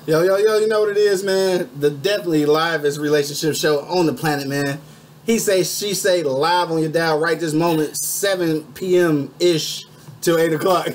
Yo, you know what it is, man? The definitely livest relationship show on the planet, man. He say, she say, live on your dial right this moment, 7 p.m.-ish till 8 o'clock.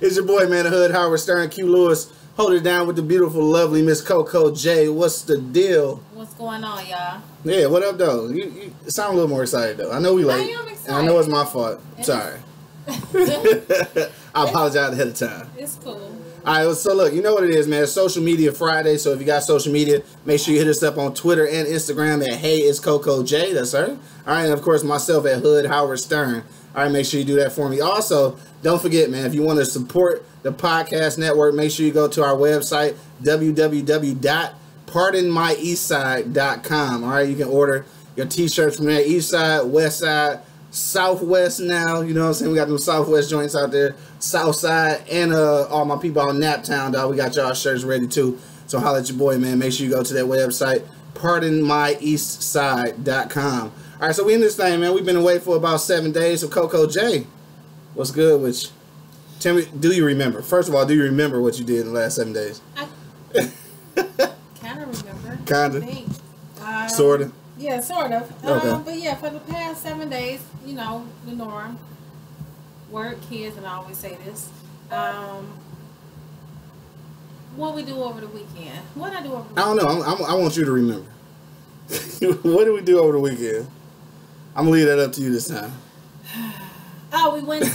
It's your boy, man, the Hood, Howard Stern, Q Lewis. Hold it down with the beautiful, lovely Miss Coco J. What's the deal? What's going on, y'all? Yeah, what up, though? You sound a little more excited, though. I know we late. I am excited. And I know it's my fault. Sorry. I apologize ahead of time. It's cool. All right, so look, you know what it is, man. It's Social Media Friday, so if you got social media, make sure you hit us up on Twitter and Instagram at Hey It's Coco J. That's her. All right, and of course myself at Hood Howard Stern. All right, make sure you do that for me. Also, don't forget, man, if you want to support the podcast network, make sure you go to our website, www.pardonmyeastside.com. All right, you can order your t-shirts from there, East Side, West Side, Southwest now, you know what I'm saying? We got them Southwest joints out there, South Side, and all my people out in Naptown, dog. We got y'all shirts ready too. So holla at your boy, man. Make sure you go to that website, pardonmyeastside.com. All right, so we in this thing, man. We've been away for about 7 days. So Coco J, what's good with you? Tell me, do you remember? First of all, do you remember what you did in the last 7 days? I kind of remember. Kind of? Sort of? Yeah, sort of. Okay. But yeah, for the past 7 days, you know, the norm. Work, kids, and I always say this. What we do over the weekend? What I do over the weekend? I don't know. I want you to remember. What did we do over the weekend? I'm going to leave that up to you this time. Oh, we went to,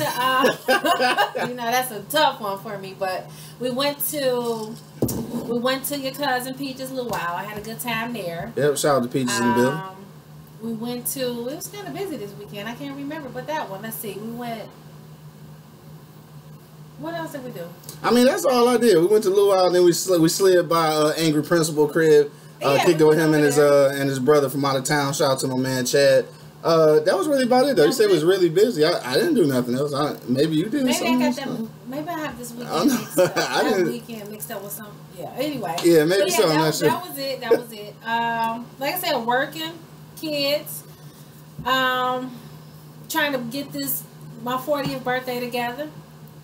you know, that's a tough one for me, but we went to your cousin Peach's Luau. I had a good time there. Yep, shout out to Peaches in the building. We went to, it was kind of busy this weekend. I can't remember, but that one, let's see. We went, what else did we do? I mean, that's all I did. We went to Luau, and then we slid by Angry Principal crib. Kicked it with him and his brother from out of town. Shout out to my man Chad. That was really about it, though. You said it was really busy. I didn't do nothing else. Maybe you did. Maybe I got that. Maybe I have this weekend mixed up. That weekend mixed up with something. Yeah. Anyway. Yeah, maybe so. That was it. That was it. Like I said, working, kids, trying to get my 40th birthday together.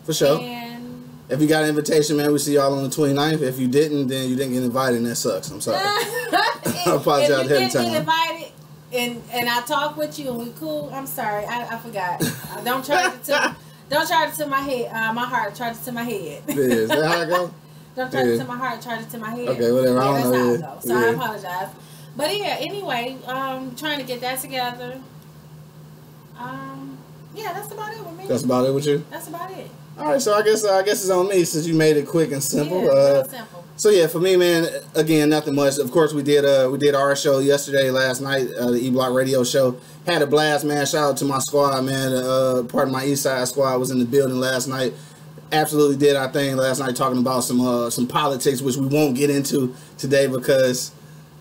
For sure. And if you got an invitation, man, we see y'all on the 29th. If you didn't, then you didn't get invited, and that sucks. I'm sorry. I apologize ahead of time. If you didn't get invited, and I talk with you and we cool, I'm sorry. I forgot. Don't charge it to my head, my heart. Charge it to my head. Yeah, is that how it go? Don't charge it to my heart. Charge it to my head. Okay, whatever. Yeah, I don't know. That's how it goes. So I apologize. But yeah, anyway, trying to get that together. Yeah, that's about it with me. That's about it with you? That's about it. All right, so I guess it's on me since you made it quick and simple. Yeah, simple. So yeah, for me, man, again, nothing much. Of course, we did our show last night, the E Block Radio show. Had a blast, man. Shout out to my squad, man. Part of my East Side squad was in the building last night. Absolutely did our thing last night, talking about some politics, which we won't get into today because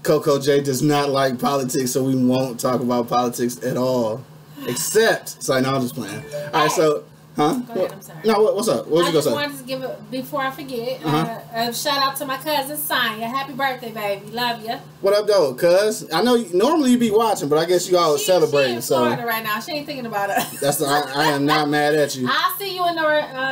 Coco J does not like politics, so we won't talk about politics at all. Except, sorry, no, I'm just playing. All right, so. Huh? Go ahead, I'm sorry. No, what's up? What was you going to say? I just wanted to give it, before I forget, a shout out to my cousin, Sonya. Happy birthday, baby. Love you. What up, though, cuz? I know normally you be watching, but I guess you all celebrating. She in Florida right now. She ain't thinking about us. I am not mad at you. I'll see you in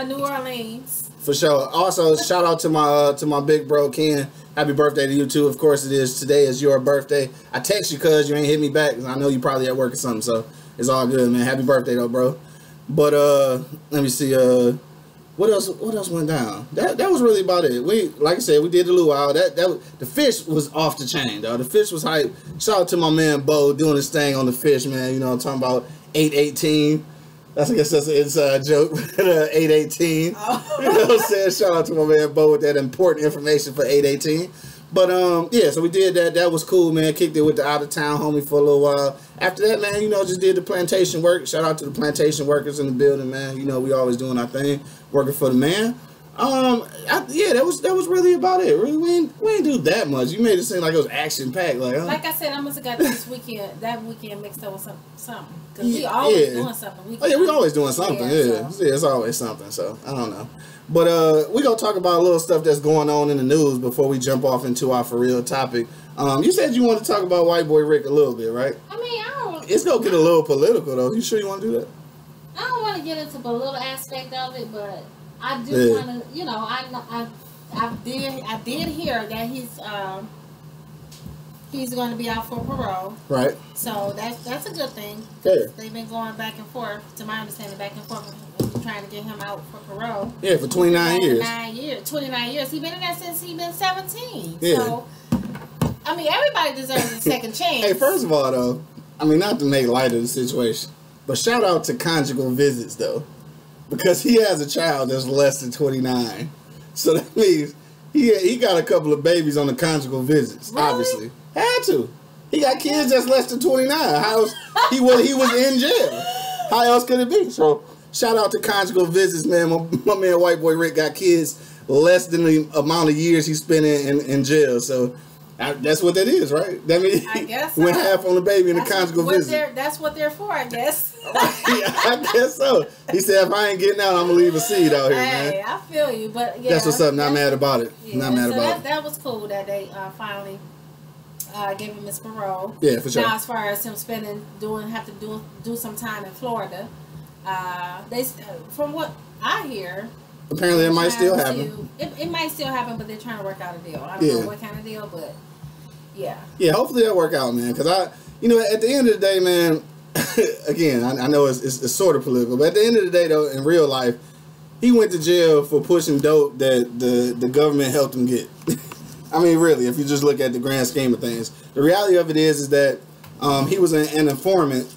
New Orleans. For sure. Also, shout out to my big bro, Ken. Happy birthday to you, too. Of course it is. Today is your birthday. I text you, cuz you ain't hit me back. I know you probably at work or something, so it's all good, man. Happy birthday, though, bro. But let me see. What else went down? That was really about it. We, like I said, we did the luau. The fish was off the chain, though. The fish was hype. Shout out to my man Bo doing his thing on the fish, man. You know, I'm talking about 818. I guess that's an inside joke. 818. Oh. You know what I'm saying? Shout out to my man Bo with that important information for 818. But yeah, so we did that. That was cool, man. Kicked it with the out of town homie for a little while. After that, man, you know, just did the plantation work. Shout out to the plantation workers in the building, man. You know, we always doing our thing, working for the man. Yeah, that was really about it. Really, we ain't do that much. You made it seem like it was action packed. Like I said, I must have got that weekend mixed up with something. Because we always doing something. Oh yeah, we always doing something. Yeah, it's always something. So I don't know. But we gonna talk about a little stuff that's going on in the news before we jump off into our for real topic. You said you wanted to talk about White Boy Rick a little bit, right? I mean, I don't. It's gonna get a little political though. You sure you want to do that? I don't want to get into the political aspect of it, but I do want to. You know, I I did hear that he's going to be out for parole. Right. So that's a good thing. Yeah. They've been going back and forth, to my understanding, back and forth, trying to get him out for parole. Yeah, for 29 years. 29 years. He's been in there since he's been 17. Yeah. So, I mean, everybody deserves a second chance. Hey, first of all, though, I mean, not to make light of the situation, but shout out to conjugal visits, though. Because he has a child that's less than 29. So that means he got a couple of babies on the conjugal visits, really? obviously. Had to. He got kids that's less than 29. How else he was in jail. How else could it be? So shout out to conjugal visits, man. My man White Boy Rick got kids less than the amount of years he spent in jail. So that's what that is, right? That means I guess went half on the baby in the conjugal visit. That's what they're for, I guess. Yeah, I guess so. He said, if I ain't getting out, I'm gonna leave a seed out here, man. Hey, I feel you, but yeah, that's what's up. Not mad about it. Yeah, not mad about it. That was cool that they finally gave him his parole. Yeah, for sure. Now, as far as him have to do some time in Florida, they from what I hear, apparently it might still happen. It might still happen, but they're trying to work out a deal. I don't know what kind of deal, but yeah. Yeah, hopefully that'll work out, man. Because at the end of the day, man. Again, I know it's sort of political, but at the end of the day, though, in real life, he went to jail for pushing dope that the government helped him get. I mean, really, if you just look at the grand scheme of things, the reality of it is that he was an informant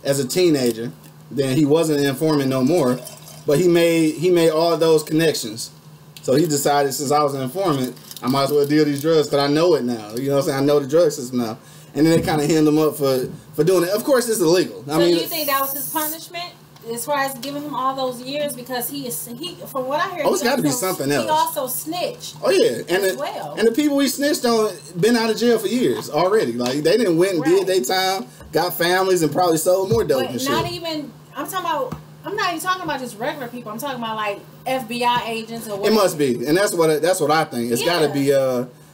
as a teenager. Then he wasn't an informant no more, but he made all those connections. So he decided, since I was an informant, I might as well deal these drugs because I know it now. You know what I'm saying? I know the drug system now. And then they kind of hand him up for doing it. Of course, it's illegal. So do you think that was his punishment, as far as giving him all those years? Because he from what I hear, it's got to be something else. He also snitched. Oh yeah, and the people he snitched on been out of jail for years already. Like they didn't went and did their time, got families, and probably sold more dope and shit. Not even. I'm not even talking about just regular people. I'm talking about like FBI agents or whatever. It must be, and that's what I think. It's got to be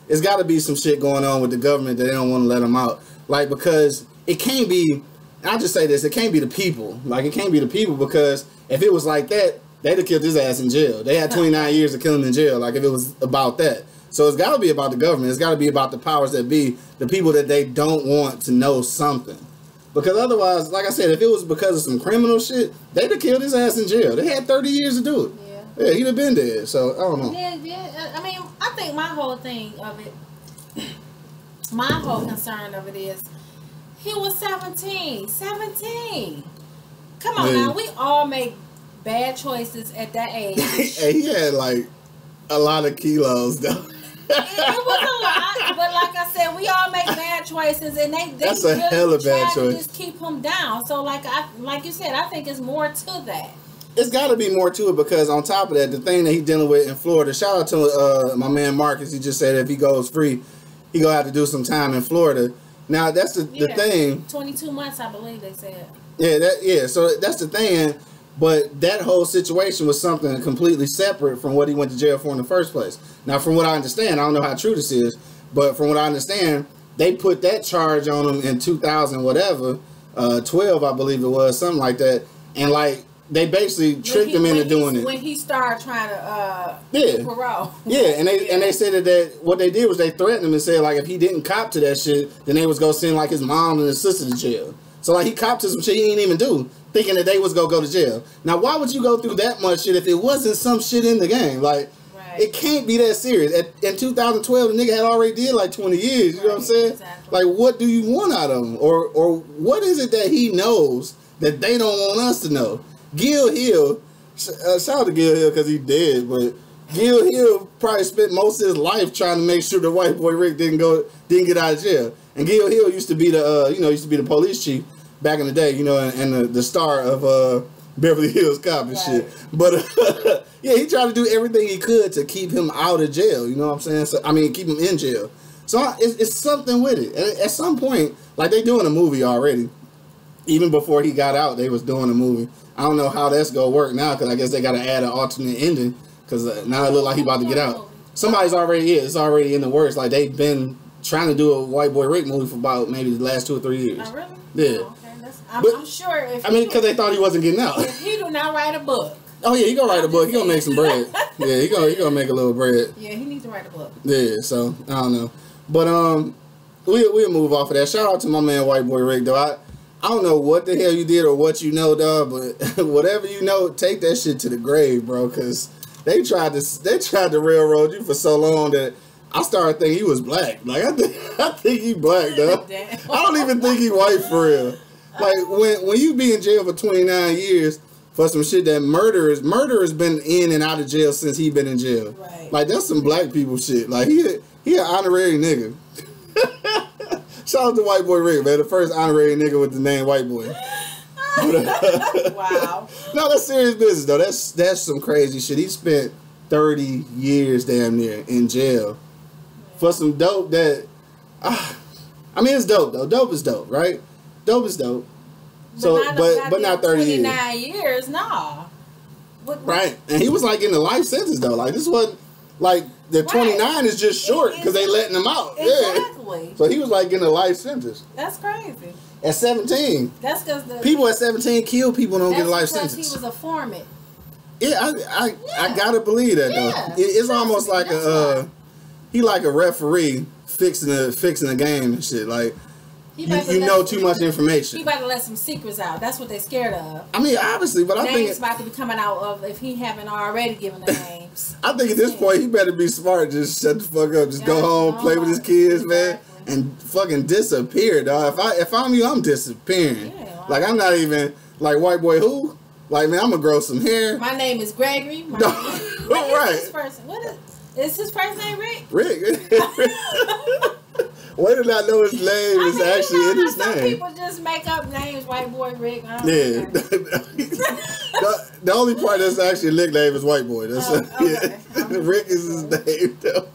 it's got to be some shit going on with the government that they don't want to let them out. Like, because it can't be, I'll just say this, it can't be the people. Like, it can't be the people, because if it was like that, they'd have killed his ass in jail. They had 29 years to kill him in jail, like, if it was about that. So it's got to be about the government. It's got to be about the powers that be, the people that they don't want to know something. Because otherwise, like I said, if it was because of some criminal shit, they'd have killed his ass in jail. They had 30 years to do it. Yeah, he'd have been dead. So, I don't know. Yeah. I mean, I think my whole thing of it, my whole concern of it is, he was 17. 17. Come on now, we all make bad choices at that age. Hey, he had like a lot of kilos though. It was a lot, but like I said, we all make bad choices, and they that's a hell of bad choice. To just keep him down. So like you said, I think it's more to that. It's got to be more to it, because on top of that, the thing that he's dealing with in Florida, shout out to my man Marcus. He just said if he goes free, he gonna have to do some time in Florida. Now that's the thing. 22 months, I believe they said. Yeah, so that's the thing. But that whole situation was something completely separate from what he went to jail for in the first place. Now, from what I understand, I don't know how true this is, but from what I understand, they put that charge on him in 2000 whatever, 12 I believe it was, something like that, and like they basically tricked him into doing it when he started trying to get parole. Yeah, and they said that what they did was they threatened him and said like if he didn't cop to that shit, then they was gonna send like his mom and his sister to jail. So like he copped to some shit he didn't even do, thinking that they was gonna go to jail. Now why would you go through that much shit if it wasn't some shit in the game? Like it can't be that serious. In 2012, the nigga had already did like 20 years. You know what I'm saying? Exactly. Like what do you want out of him, or what is it that he knows that they don't want us to know? Gil Hill, shout out to Gil Hill because he's dead, but Gil Hill probably spent most of his life trying to make sure the white boy Rick didn't get out of jail. And Gil Hill used to be the police chief back in the day, and the star of Beverly Hills Cop and shit. But yeah, he tried to do everything he could to keep him out of jail. You know what I'm saying? So I mean, keep him in jail. So it's something with it. And at some point, like they doing a movie already. Even before he got out, they was doing a movie. I don't know how that's gonna work now, because I guess they gotta add an alternate ending, because now it look like he about to get out. Somebody's it's already in the works. Like they've been trying to do a White Boy Rick movie for about maybe the last 2 or 3 years. Oh, really? Yeah. Oh, okay. I'm sure if because they thought he wasn't getting out. If he do not write a book, Oh yeah, he gonna write a book. He gonna make some bread. Yeah, he gonna make a little bread. Yeah, he needs to write a book. Yeah, so I don't know, but we'll move off of that. Shout out to my man White Boy Rick though. I don't know what the hell you did or what you know, dog, but whatever you know, take that shit to the grave, bro. Cause they tried to railroad you for so long that I started thinking he was black. Like I think he black, dog. I don't even think he white for real. Like when you be in jail for 29 years. For some shit that murderer's been in and out of jail since he been in jail. Right. Like that's some black people shit. Like he an honorary nigga. Shout out to White Boy Rick, man. The first honorary nigga with the name White Boy. Wow. No, that's serious business though. That's some crazy shit. He spent 30 years damn near in jail for some dope that. I mean, it's dope though. Dope is dope, right? Dope is dope. But not 30 years. 29 years, nah. Right, and he was like in a life sentence though. Like this wasn't like the 29 is just short because they letting him out. Exactly. Yeah. So he was like in a life sentence. That's crazy. At 17. That's because people at 17 kill people and don't get a life sentence. He was a foreman. Yeah, I gotta believe that though. It's almost like he like a referee fixing a game and shit like. You know too much information. He about to let some secrets out. That's what they're scared of. I mean, obviously, but I think names about to be coming out of if he haven't already given the names. I think at this point he better be smart. Just shut the fuck up. Just go home, play with his kids, man, and fucking disappear, dog. If I'm you, I'm disappearing. Yeah, like I'm not even like white boy who. Like man, I'm gonna grow some hair. My name is Gregory. What is his first? Is his first name Rick? Rick. Why did I know his name is actually in his name? Some people just make up names, White Boy Rick. Yeah. The only part that's actually a nickname is White Boy. That's okay. Rick is his name, though.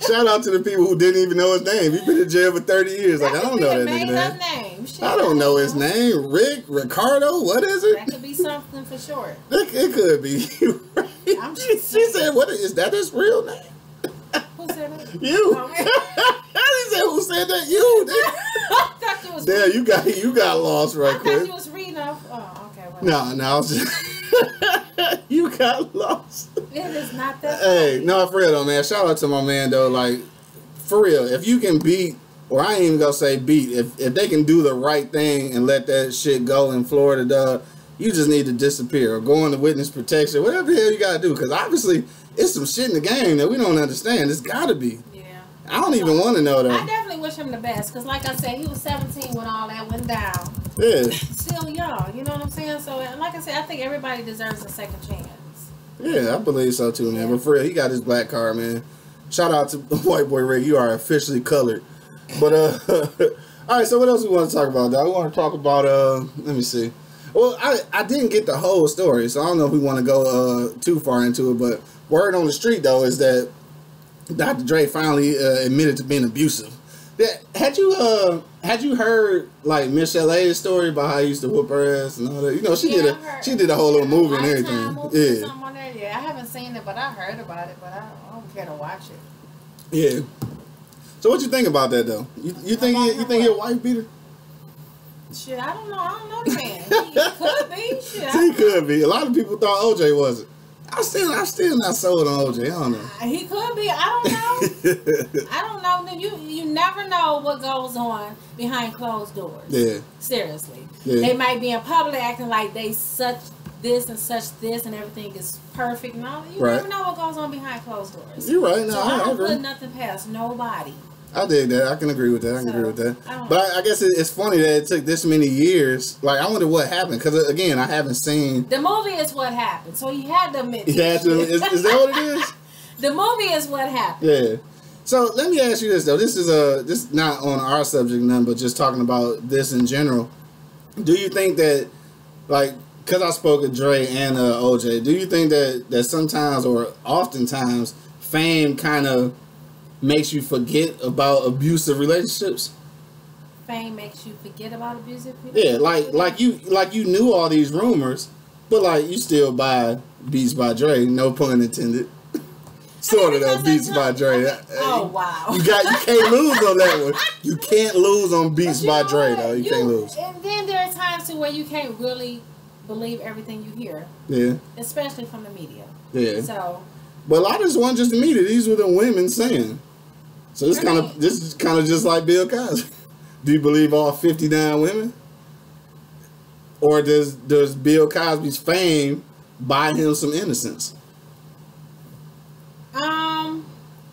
Shout out to the people who didn't even know his name. He's been in jail for 30 years. Like, I don't know that nigga name. I don't know his name. Rick, Ricardo, what is it? That could be something for short. It could be. She said, what is that his real name? Who said that? You. He said, who said that? You. I thought you was. Damn, you got lost right quick. I thought you was reading off. Oh, okay. Well. No, I was just. You got lost. It is not that. Hey, no, for real though, man. Shout out to my man though. Like, for real, if you can beat, or I ain't even gonna say beat, if they can do the right thing and let that shit go in Florida, dog, you just need to disappear or go into witness protection, whatever the hell you gotta do, because obviously it's some shit in the game that we don't understand. It's gotta be. Yeah. I don't even want to know that. I definitely wish him the best, because like I said, he was 17 when all that went down. Yeah. Still young, you know what I'm saying? So, like I said, I think everybody deserves a second chance. Yeah, I believe so too, man. Yeah. But for real, he got his black card, man. Shout out to White Boy Rick. You are officially colored. But all right. So what else we want to talk about? Though? We want to talk about let me see. Well, I didn't get the whole story, so I don't know if we want to go too far into it. But word on the street though is that Dr. Dre finally admitted to being abusive. Had you heard like Miss L.A.'s story about how he used to whoop her ass and all that? You know, she did a whole little movie and everything. Yeah, I haven't seen it, but I heard about it, but I don't care to watch it. Yeah. So what you think about that though? You think he a wife beater? Shit, I don't know. I don't know the man. He could be. Shit, he could be. A lot of people thought OJ wasn't. I'm still not sold on OJ. I don't know. He could be. I don't know. I don't know. You never know what goes on behind closed doors. Yeah. Seriously. Yeah. They might be in public acting like they such this and such this and everything is perfect. No, you never know what goes on behind closed doors. You're right. No, so I don't agree. put nothing past nobody. I dig that. I can agree with that. But I guess it's funny that it took this many years. Like, I wonder what happened. Because, again, I haven't seen... The movie is what happened. So he had to admit Is that what it is? The movie is what happened. Yeah. So, let me ask you this, though. This is not on our subject, none, but just talking about this in general. Do you think that, like, because I spoke with Dre and OJ, do you think that sometimes or oftentimes fame kind of makes you forget about abusive relationships? Fame makes you forget about abusive relationships? Yeah, like you knew all these rumors, but like you still buy Beats by Dre, no pun intended. Sort of though, Beats by Dre. Oh wow. You can't lose on that one. You can't lose on Beats by Dre though. You can't lose. And then there are times to where you can't really believe everything you hear. Yeah. Especially from the media. Yeah. So. But a lot of this wasn't just the media. These were the women saying. So this is kind of just like Bill Cosby. Do you believe all 59 women? Or does Bill Cosby's fame buy him some innocence?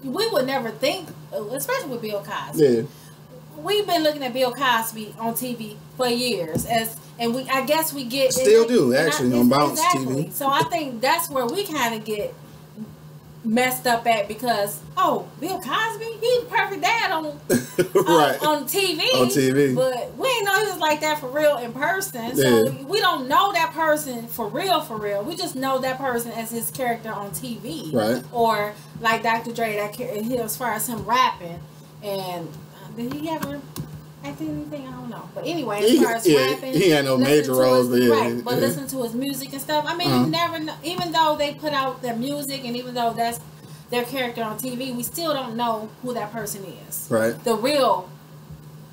We would never think, especially with Bill Cosby. Yeah. We've been looking at Bill Cosby on TV for years, I guess we get still do actually on Bounce exactly. TV. So I think that's where we kind of get messed up at, because Bill Cosby, he's a perfect dad on right. on TV. On TV. But we didn't know he was like that for real in person. So we don't know that person for real. We just know that person as his character on TV. Right. Or like Dr. Dre, as far as him rapping. And did he ever act anything? I don't know. But anyway, as far as rapping, he had no major roles. But listen to his music and stuff. I mean, you never know. Even though they put out their music, and even though that's their character on TV, we still don't know who that person is. Right. The real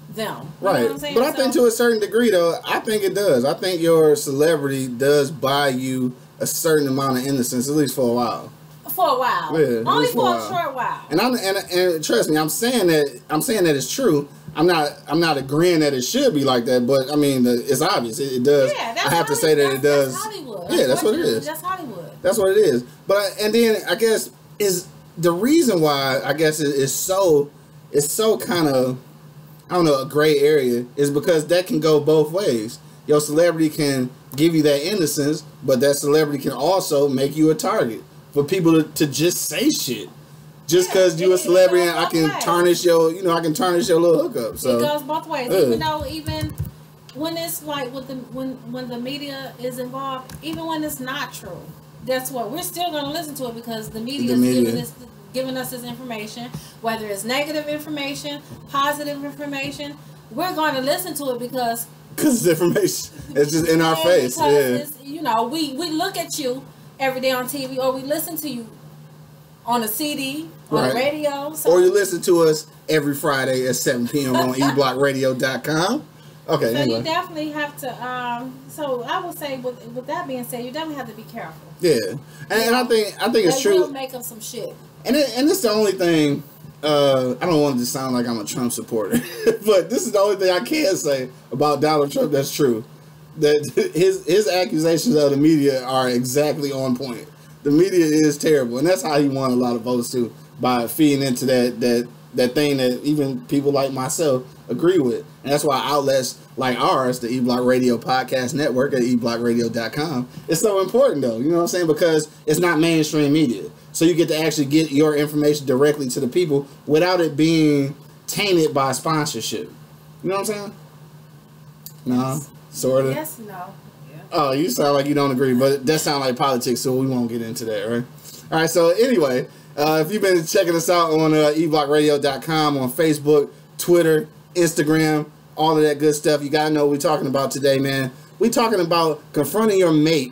them. You right. know what I'm saying? But I think to a certain degree, though, I think it does. I think your celebrity does buy you a certain amount of innocence, at least for a while. For a while. Yeah, only for a short while. And trust me, I'm saying that it's true. I'm not agreeing that it should be like that, but I mean, it's obvious. It does. Yeah, I have to say that it does. That's Hollywood. Yeah, that's what it is. That's Hollywood. That's what it is. But and then I guess is the reason why I guess it's so kind of, I don't know, a gray area, is because that can go both ways. Your celebrity can give you that innocence, but that celebrity can also make you a target for people to just say shit. Just because you're a celebrity and I can tarnish your, I can tarnish your little hookup. So it goes both ways. Even when it's like with when the media is involved, even when it's not true, guess what? We're still going to listen to it because the media is giving us this information, whether it's negative information, positive information. We're going to listen to it because it's information. It's just in our face. Yeah. We look at you every day on TV, or we listen to you on a CD, on the radio. So. Or you listen to us every Friday at 7 p.m. on eblockradio.com. Okay, so anyway. You definitely have to, so I would say, with that being said, you definitely have to be careful. Yeah. And I think it's true. They will make up some shit. And it's the only thing, I don't want it to sound like I'm a Trump supporter, but this is the only thing I can say about Donald Trump that's true. That his accusations of the media are exactly on point. The media is terrible, and that's how he won a lot of votes too, by feeding into that thing that even people like myself agree with. And that's why outlets like ours, the eBlock Radio Podcast Network at eblockradio.com, is so important though. You know what I'm saying? Because it's not mainstream media. So you get to actually get your information directly to the people without it being tainted by sponsorship. You know what I'm saying? No, sort of. Yes, no. Oh, you sound like you don't agree, but that sounds like politics, so we won't get into that, right? All right, so anyway, if you've been checking us out on eblockradio.com, on Facebook, Twitter, Instagram, all of that good stuff, you got to know what we're talking about today, man. We're talking about confronting your mate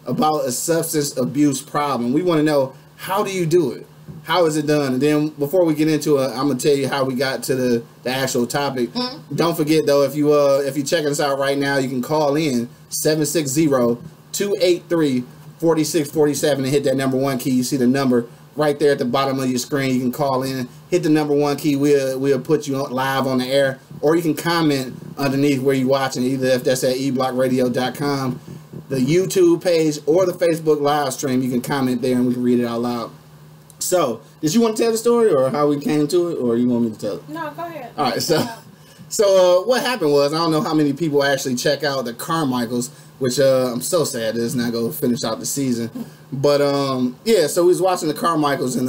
about a substance abuse problem. We want to know, how do you do it? How is it done? And then before we get into it, I'm gonna tell you how we got to the actual topic. Don't forget though, if you're checking us out right now, you can call in 760-283-4647 and hit that number 1 key. You see the number right there at the bottom of your screen. You can call in, hit the number 1 key. We'll put you live on the air, or you can comment underneath where you're watching, either if that's at eblockradio.com, the YouTube page, or the Facebook live stream. You can comment there and we can read it out loud. So, did you want to tell the story, or how we came to it, or you want me to tell it? No, go ahead. All right, so what happened was, I don't know how many people actually check out the Carmichaels, which I'm so sad it's not going to finish out the season. But yeah, so we was watching the Carmichaels, and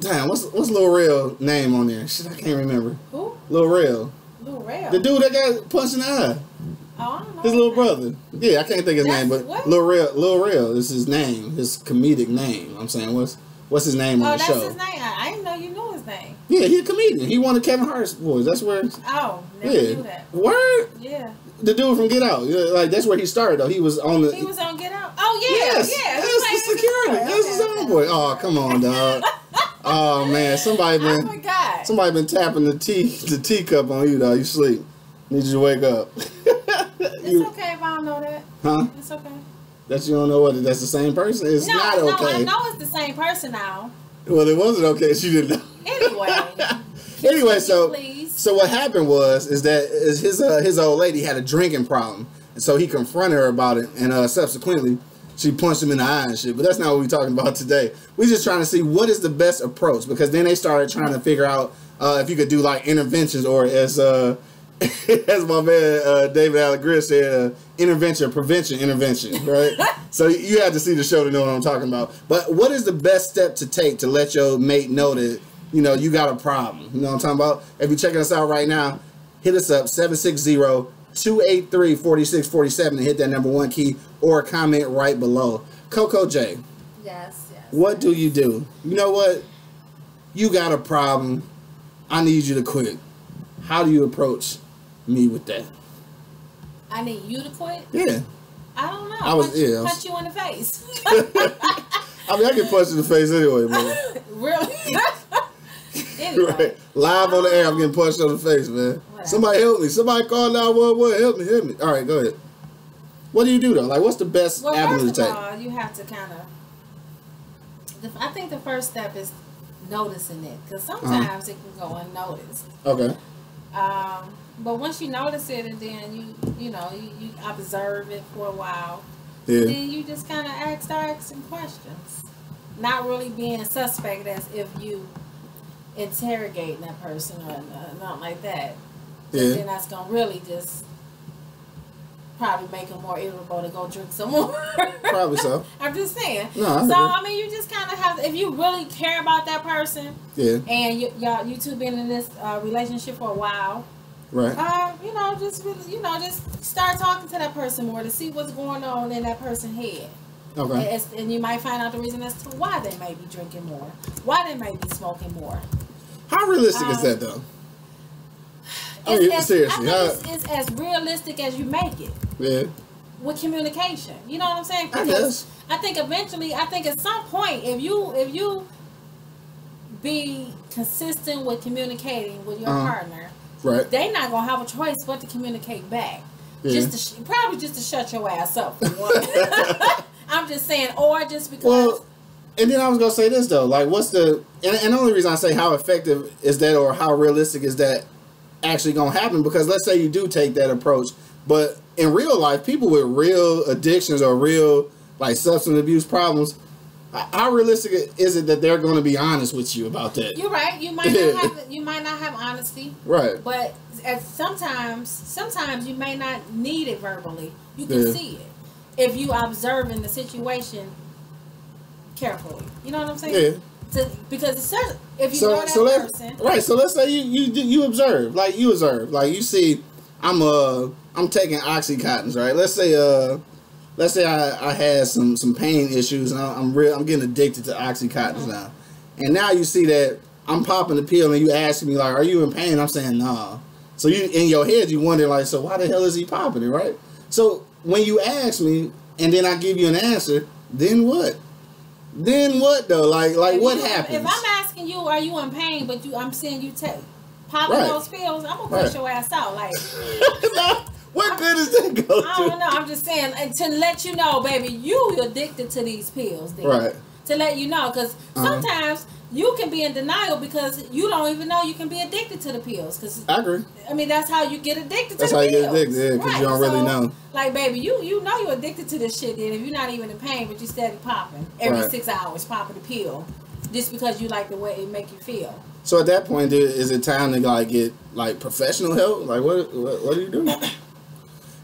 damn, what's Lil Real name on there? Shit, I can't remember. Who? Lil Real. Lil Real. The dude that got punched in the eye. Oh, I don't know. His little brother. Yeah, I can't think of his name, but what? Lil Real is his name, his comedic name. I'm saying, what's his name on the show? Oh, that's his name. I didn't know you knew his name. Yeah, he's a comedian. He won the Kevin Hart's voice. That's where. Oh, never knew that. Word? Yeah. The dude from Get Out. Yeah, like, that's where he started, though. He was on the. He was on Get Out? Oh, yeah. Yes, Yeah. that's the security. That's his own boy. Oh, come on, dog. Oh, man. Somebody been tapping the teacup on you, dog. You sleep. Need you to wake up. It's okay if I don't know that. Huh? It's okay. That you don't know whether that's the same person? It's not okay. No, I know it's the same person now. Well, it wasn't okay. She didn't know. Anyway. So what happened is that his old lady had a drinking problem, and so he confronted her about it, and subsequently she punched him in the eye and shit. But that's not what we're talking about today. We're just trying to see what is the best approach, because then they started trying to figure out if you could do like interventions, or as as my man David Allegria said, prevention, right? So you have to see the show to know what I'm talking about. But what is the best step to take to let your mate know that, you know, you got a problem? You know what I'm talking about? If you're checking us out right now, hit us up, 760-283-4647, and hit that #1 key, or comment right below. Coco J. Yes. What do you do? You know what? You got a problem. I need you to quit. How do you approach me with that? I need you to quit? Yeah. I don't know. Punch you in the face. I mean, I get punched in the face anyway, man. Really? Anyway. Right. Live on the air, I'm getting punched on the face, man. Whatever. Somebody help me. Somebody call 911. Help me. All right, go ahead. What do you do, though? Like, what's the best avenue to take? First of all, you have to kind of... I think the first step is noticing it, because sometimes it can go unnoticed. Okay. But once you notice it, and then you observe it for a while, yeah, then you just kind of start asking questions, not really being suspect as if you interrogating that person or nothing like that. Yeah. Then that's gonna really just probably make them more irritable to go drink some more. Probably so. I'm just saying. No, I mean, you just kind of have, if you really care about that person, yeah, and you two been in this relationship for a while, right? Just start talking to that person more to see what's going on in that person's head. Okay. And you might find out the reason as to why they may be drinking more, why they may be smoking more. How realistic is that, though? Seriously, it's as realistic as you make it. Yeah. With communication, you know what I'm saying? Because I think eventually, at some point, if you be consistent with communicating with your partner, right, they not gonna have a choice but to communicate back. Yeah. Probably just to shut your ass up for one. I'm just saying, or just because. Well, and then I was gonna say this though, like, what's the and the only reason I say how effective is that, or how realistic is that actually gonna happen? Because let's say you do take that approach, but in real life, people with real addictions or real like substance abuse problems, how realistic is it that they're going to be honest with you about that? You're right. You might not have honesty. Right. But sometimes you may not need it verbally. You can see it if you observing the situation carefully. You know what I'm saying? Yeah. Because if you know that person, right? So let's say you observe, like you see, I'm taking Oxycontins, right? Let's say I had some pain issues, and I'm getting addicted to Oxycontins now, and now you see that I'm popping the pill, and you ask me like, "Are you in pain?" I'm saying, "Nah." So you in your head you wonder like, so why the hell is he popping it, right? So when you ask me, and then I give you an answer, then what? Then what though? Like what happens? If I'm asking you, are you in pain, but I'm seeing you popping those pills, I'm gonna push your ass out. Like, what good does that go to? I don't know. I'm just saying to let you know, baby, you addicted to these pills. Then. Right. To let you know, because sometimes you can be in denial because you don't even know you can be addicted to the pills. Cause I agree. I mean, that's how you get addicted to the pills. That's how you get addicted, yeah, because you don't really know. Like, baby, you know you're addicted to this shit then if you're not even in pain, but you steady popping every 6 hours, popping the pill, just because you like the way it make you feel. So at that point, is it time to like get like professional help? Like what do you do?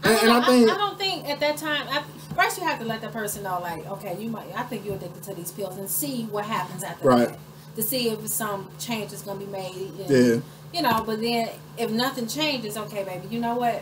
I don't think at that time. First, you have to let the person know, like, okay, I think you're addicted to these pills, and see what happens after that. To see if some change is going to be made. And, but then if nothing changes, okay, baby, you know what?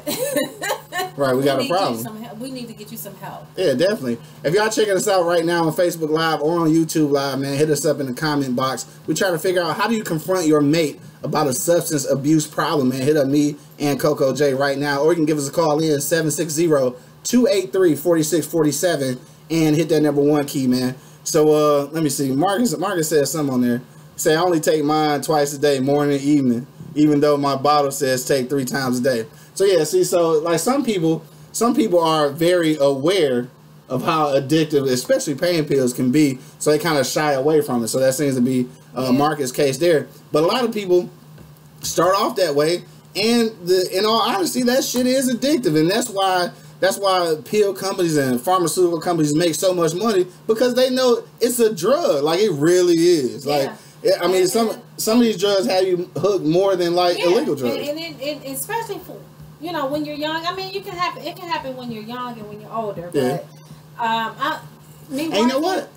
Right, we got a problem. We need to get you some help. Yeah, definitely. If y'all checking us out right now on Facebook Live or on YouTube Live, man, hit us up in the comment box. We're trying to figure out, how do you confront your mate about a substance abuse problem, man? Hit up me and Coco J right now, or you can give us a call in 760-283-4647 and hit that #1 key, man. So let me see. Marcus says something on there. Say I only take mine twice a day, morning and evening, even though my bottle says take 3 times a day. So yeah, see, so like some people some people are very aware of how addictive, especially pain pills, can be, so they kind of shy away from it. So that seems to be Marcus' case there. But a lot of people start off that way, and in all honesty, that shit is addictive, and that's why pill companies and pharmaceutical companies make so much money, because they know it's a drug. Like, it really is. Like, I mean, some of these drugs have you hooked more than like illegal drugs. And especially for, you know, when you're young. I mean, it can happen when you're young and when you're older. But and you know what?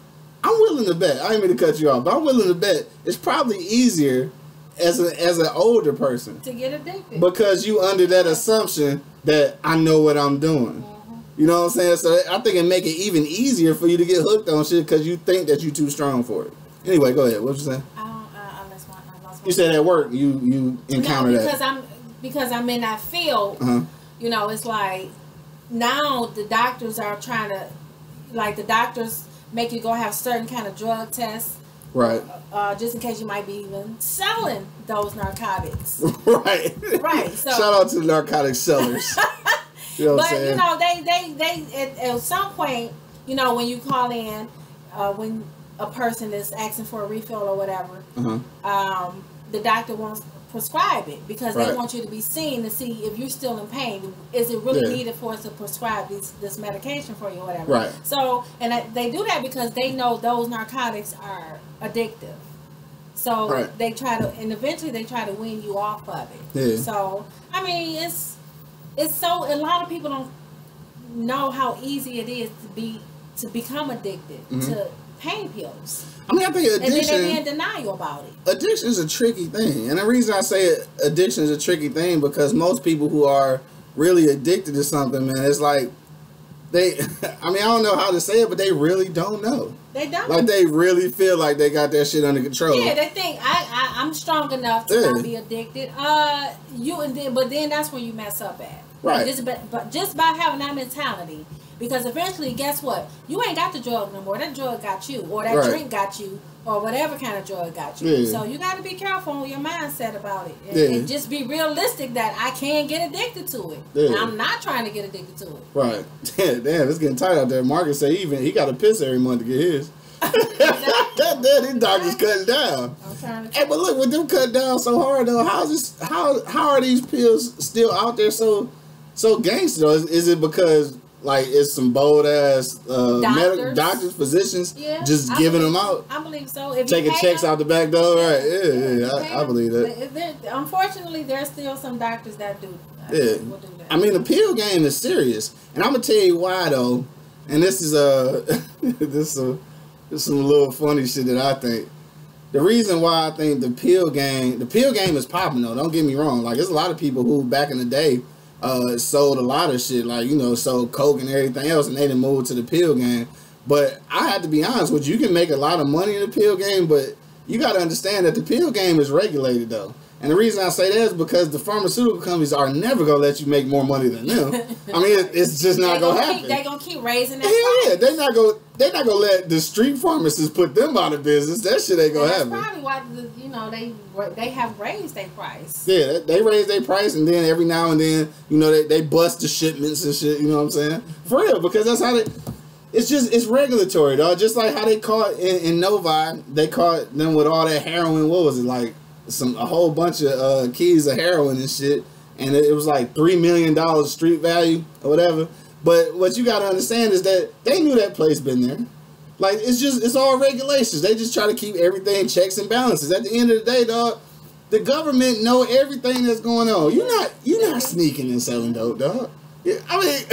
I'm willing to bet. I ain't mean to cut you off, but I'm willing to bet it's probably easier as an older person to get addicted, because you under that assumption that I know what I'm doing. You know what I'm saying? So I think it make it even easier for you to get hooked on shit because you think that you're too strong for it. Anyway, go ahead. What you saying? I lost my You said at work you encounter that. Because I'm in that field. You know, it's like now the doctors are trying to, like, the doctors make you go have certain kind of drug tests. Right. Just in case you might be even selling those narcotics. Right. Right. So shout out to the narcotic sellers. You know what I'm saying? You know, they at some point, you know, when you call in, when a person is asking for a refill or whatever, the doctor wants to prescribe it because they want you to be seen to see if you're still in pain. Is it really needed for us to prescribe this medication for you or whatever? Right. So, and they do that because they know those narcotics are addictive. So they try to, and eventually they try to wean you off of it. Yeah. So, I mean, it's so, a lot of people don't know how easy it is to become addicted to pain pills. I mean, I think addiction, and then they be in denial about it. Addiction is a tricky thing, and the reason I say addiction is a tricky thing because most people who are really addicted to something, man, it's like they. I mean, I don't know how to say it, but they really don't know. They don't. Like, they really feel like they got that shit under control. Yeah, they think I'm strong enough to not be addicted. But then that's where you mess up at. Right. But just by having that mentality. Because eventually, guess what? You ain't got the drug no more. That drug got you. Or that drink got you. Or whatever kind of drug got you. So you got to be careful on your mindset about it. And just be realistic that I can get addicted to it. And I'm not trying to get addicted to it. Right. Damn, it's getting tight out there. Marcus said he got to piss every month to get his. These doctors cutting down. Hey, but look, with them cut down so hard though, how are these pills still out there so gangster though? Is it because like it's some bold ass doctors, physicians just giving them out? I believe so. If taking checks out the back door, right? Yeah, I believe that. Unfortunately, there's still some doctors that do. Will do that. I mean, the pill game is serious, and I'm gonna tell you why though. And this is this is some little funny shit that I think. The reason why I think the pill game is popping though. Don't get me wrong. Like, there's a lot of people who back in the day sold a lot of shit, like, you know, sold coke and everything else, and they didn't move to the pill game. But I have to be honest with you, you can make a lot of money in the pill game, but you got to understand that the pill game is regulated though. And the reason I say that is because the pharmaceutical companies are never gonna let you make more money than them. I mean, it's just not gonna happen. They're gonna keep raising that. Yeah, they're not gonna let the street pharmacists put them out of business. That shit ain't gonna happen. That's probably why they have raised their price. Yeah, they raise their price, and then every now and then, you know, they bust the shipments and shit. You know what I'm saying? For real, because that's how they. It's regulatory, dog. Just like how they caught in Novi, they caught them with all that heroin. What was it, like? A whole bunch of keys of heroin and shit, and it was like $3 million street value or whatever. But what you gotta understand is that they knew that place been there. Like, it's all regulations. They just try to keep everything checks and balances. At the end of the day, dog, the government know everything that's going on. You're not sneaking and selling dope, dog. I mean,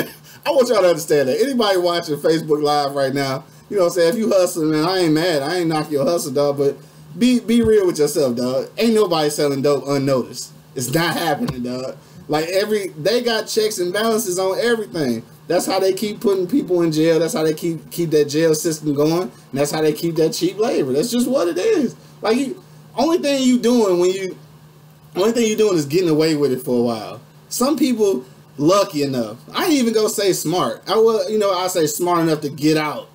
I want y'all to understand that. Anybody watching Facebook Live right now, you know what I'm saying? If you hustling, man, I ain't mad. I ain't knocking your hustle, dog, but be real with yourself, dog. Ain't nobody selling dope unnoticed. It's not happening, dog. Like, they got checks and balances on everything. That's how they keep putting people in jail. That's how they keep that jail system going. And that's how they keep that cheap labor. That's just what it is. Like, only thing you doing is getting away with it for a while. Some people lucky enough. I ain't even gonna say smart. I say smart enough to get out.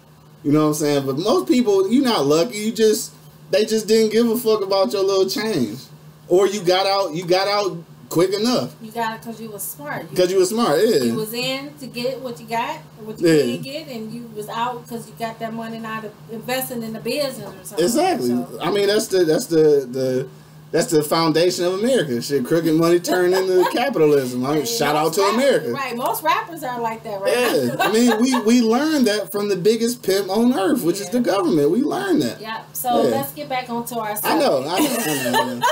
You know what I'm saying? But most people, you're not lucky. They just didn't give a fuck about your little change. Or you got out quick enough. You got it because you was smart. Because you was smart, yeah. You was in to get what you got, what you didn't get, and you was out because you got that money now to investing in the business or something. Exactly. So. I mean, that's the foundation of America. Shit, crooked money turned into capitalism. I mean, shout out to America. Right. Most rappers are like that, right? Yeah. I mean, we learned that from the biggest pimp on earth, which is the government. We learned that. Yeah. So let's get back onto our subject. I know.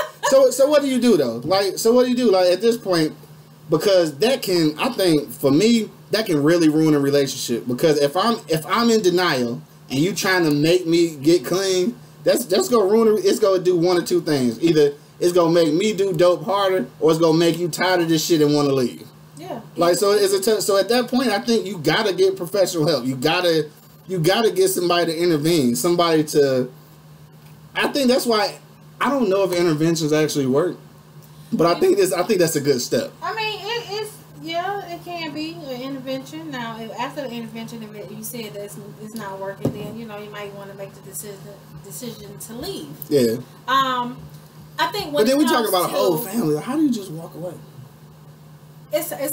So what do you do though? Like, so what do you do? Like at this point, because that can, I think, for me, that can really ruin a relationship. Because if I'm in denial and you trying to make me get clean, that's gonna ruin it. It's gonna do one or two things. Either it's gonna make me do dope harder, or it's gonna make you tired of this shit and want to leave. Yeah. Like so, so at that point, I think you gotta get professional help. You gotta get somebody to intervene. Somebody to. I think that's why I don't know if interventions actually work, but I think that's a good step. I mean, it can be an intervention. Now, after the intervention, if you said that it's not working, then you might want to make the decision to leave. Yeah. I think. But then we talk about a whole family. How do you just walk away? It's I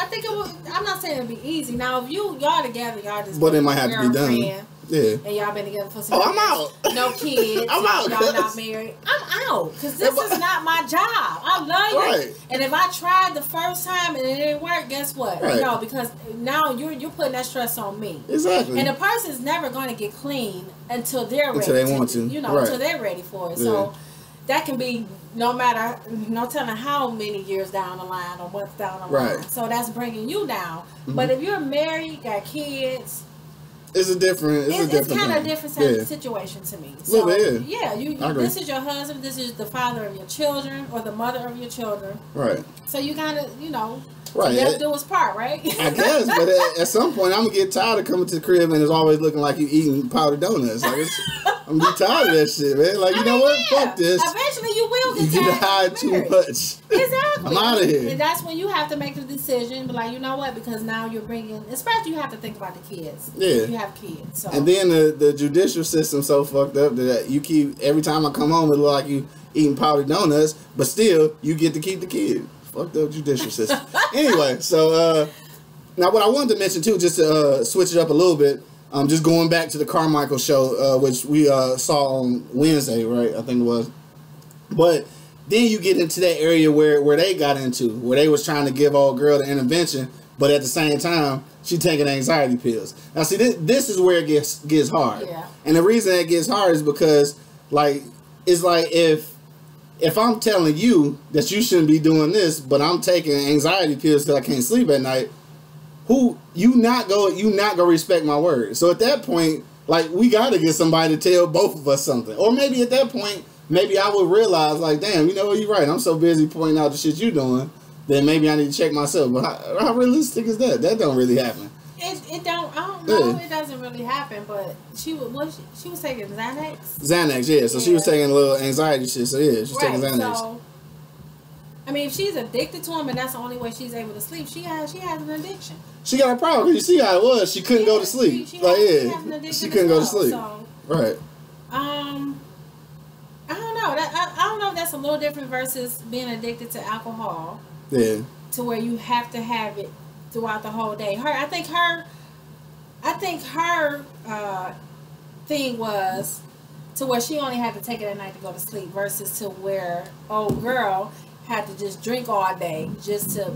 think it would. I'm not saying it'd be easy. Now, if y'all together, y'all just. But it might have to be done. Yeah. And y'all been together for some years. I'm out. No kids. I'm out. Y'all not married. I'm out. Because this is not my job. I love you. Right. And if I tried the first time and it didn't work, guess what? Right. No, because now you're putting that stress on me. Exactly. And the person's never going to get clean until they're ready. Until they want to. Until they're ready for it. Yeah. So that can be no telling how many years down the line or months down the line. So that's bringing you down. Mm-hmm. But if you're married, got kids. It's kind of a different situation to me. So, yeah, this is your husband, this is the father of your children or the mother of your children. Right. So you gotta, right. So do his part, right? I guess, but at some point I'm gonna get tired of coming to the crib and it's always looking like you eating powdered donuts. Like I'm gonna be tired of that shit, man. Like you know what? Fuck this. Eventually you will get tired. You get hide too much. Exactly. I'm out of here. And that's when you have to make the decision. But like, you know what? Because now you're bringing, especially you have to think about the kids. Yeah. You have kids. So. And then the judicial system's so fucked up that you keep, every time I come home it look like you eating powdered donuts, but still you get to keep the kid. Fucked up judicial system. Anyway, so now what I wanted to mention too, just to switch it up a little bit, just going back to the Carmichael show, which we saw on Wednesday, right? I think it was. But then you get into that area where they got into, where they was trying to give old girl the intervention, but at the same time, she taking anxiety pills. Now, see, this is where it gets hard. Yeah. And the reason it gets hard is because, like, it's like if I'm telling you that you shouldn't be doing this, but I'm taking anxiety pills because I can't sleep at night, you not gonna respect my word. So at that point, like, we gotta get somebody to tell both of us something. Or maybe at that point, maybe I would realize, like, damn, you know what, you're right. I'm so busy pointing out the shit you doing, then maybe I need to check myself. But how realistic is that? That don't really happen. It don't. I don't know. Yeah. It doesn't really happen. But she was taking Xanax. Xanax, yeah. So she was taking a little anxiety shit. So yeah, she's taking Xanax. So, I mean, if she's addicted to him and that's the only way she's able to sleep, she has an addiction. She got a problem. You see how it was. She couldn't go to sleep. She couldn't go to sleep. So, right. I don't know. I don't know if that's a little different versus being addicted to alcohol. Yeah. To where you have to have it throughout the whole day. I think her thing was to where she only had to take it at night to go to sleep versus to where old girl had to just drink all day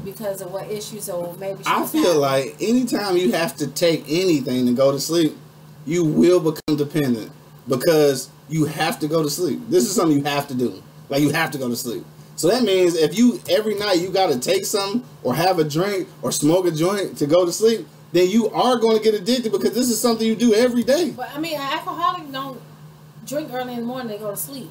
because of what issues or maybe I feel like anytime you have to take anything to go to sleep, you will become dependent because you have to go to sleep. This is something you have to do. Like, you have to go to sleep. So that means if you every night you got to take something or have a drink or smoke a joint to go to sleep, then you are going to get addicted because this is something you do every day. But I mean, an alcoholic don't drink early in the morning to go to sleep.